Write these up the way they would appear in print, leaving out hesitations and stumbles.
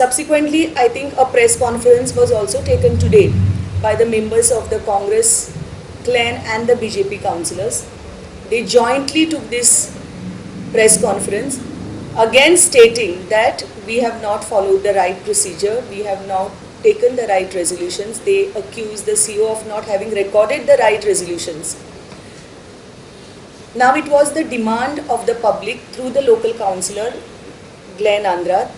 Subsequently, I think a press conference was also taken today by the members of the Congress clan and the BJP councillors. They jointly took this press conference again stating that we have not followed the right procedure, we have not taken the right resolutions. They accused the CEO of not having recorded the right resolutions. Now it was the demand of the public through the local councillor Glenn Andra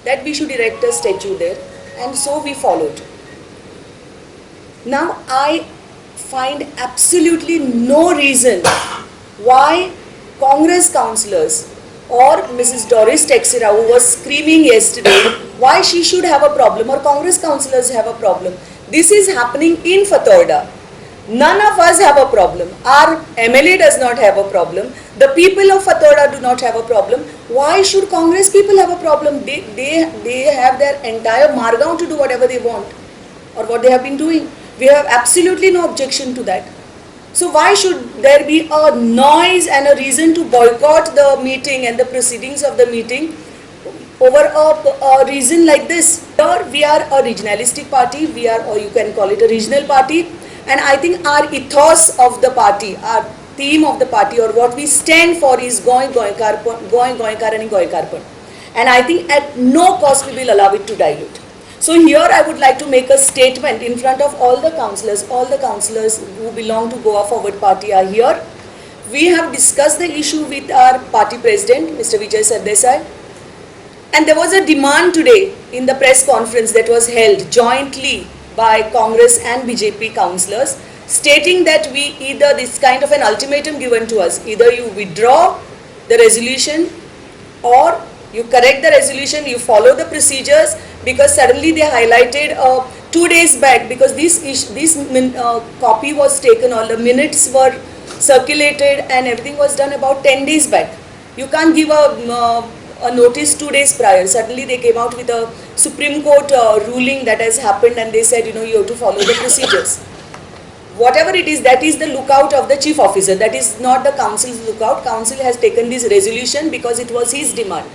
that we should erect a statue there, and so we followed. Now I find absolutely no reason why Congress councillors or Mrs. Doris Texera, who was screaming yesterday, why she should have a problem or Congress councillors have a problem. This is happening in Fatorda. None of us have a problem. Our MLA does not have a problem. The people of Fatorda do not have a problem. Why should Congress people have a problem? They have their entire Margaon to do whatever they want or what they have been doing. We have absolutely no objection to that. So why should there be a noise and a reason to boycott the meeting and the proceedings of the meeting over a reason like this? Here we are a regionalistic party, we are, or you can call it a regional party, and I think our ethos of the party, our theme of the party, or what we stand for is going Goinkarpan. And I think at no cost we will allow it to dilute. So here I would like to make a statement in front of all the councillors who belong to Goa Forward Party are here. We have discussed the issue with our party president, Mr. Vijay Sardesai, and there was a demand today in the press conference that was held jointly by Congress and BJP councillors, stating that we either, this kind of an ultimatum given to us, either you withdraw the resolution or you correct the resolution, you follow the procedures, because suddenly they highlighted 2 days back, because this copy was taken, all the minutes were circulated and everything was done about 10 days back. You can't give a notice 2 days prior. Suddenly they came out with a Supreme Court ruling that has happened, and they said, you have to follow the procedures. Whatever it is, that is the lookout of the chief officer. That is not the council's lookout. Council has taken this resolution because it was his demand.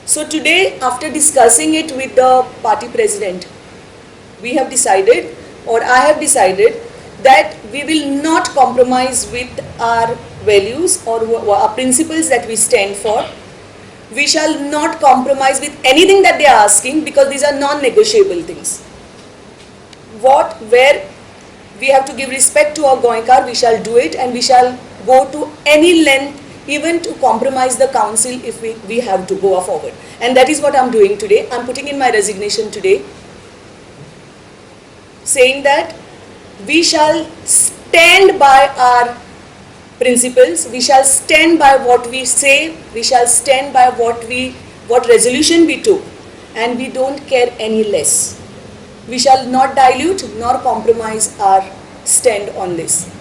So today, after discussing it with the party president, we have decided, or I have decided, that we will not compromise with our values or our principles that we stand for. We shall not compromise with anything that they are asking, because these are non-negotiable things. Where we have to give respect to our Goinkar, we shall do it, and we shall go to any length, even to compromise the council if we have to go forward. And that is what I am doing today. I am putting in my resignation today, saying that we shall stand by our principles, we shall stand by what we say, we shall stand by what resolution we took, and we don't care any less. We shall not dilute nor compromise our stand on this.